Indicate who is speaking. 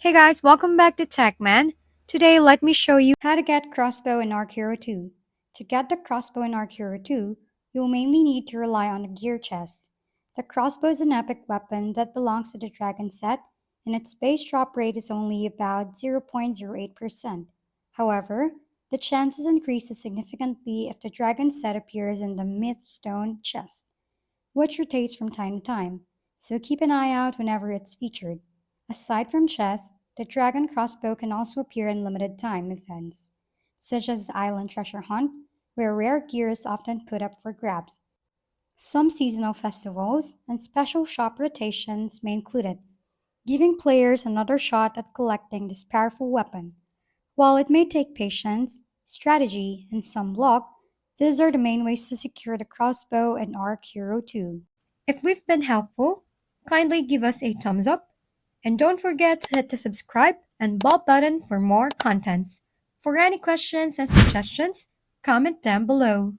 Speaker 1: Hey guys, welcome back to TechMan. Today, let me show you how to get Crossbow in Archero 2. To get the Crossbow in Archero 2, you'll mainly need to rely on the gear chest. The Crossbow is an epic weapon that belongs to the Dragon set, and its base drop rate is only about 0.08%. However, the chances increases significantly if the Dragon set appears in the Mythstone chest, which rotates from time to time, so keep an eye out whenever it's featured. Aside from chess, the dragon crossbow can also appear in limited time events, such as the Island Treasure Hunt, where rare gear is often put up for grabs. Some seasonal festivals and special shop rotations may include it, giving players another shot at collecting this powerful weapon. While it may take patience, strategy, and some luck, these are the main ways to secure the crossbow and Arc Hero 2. If we've been helpful, kindly give us a thumbs up and don't forget to hit the subscribe and bell button for more contents. For any questions and suggestions, comment down below.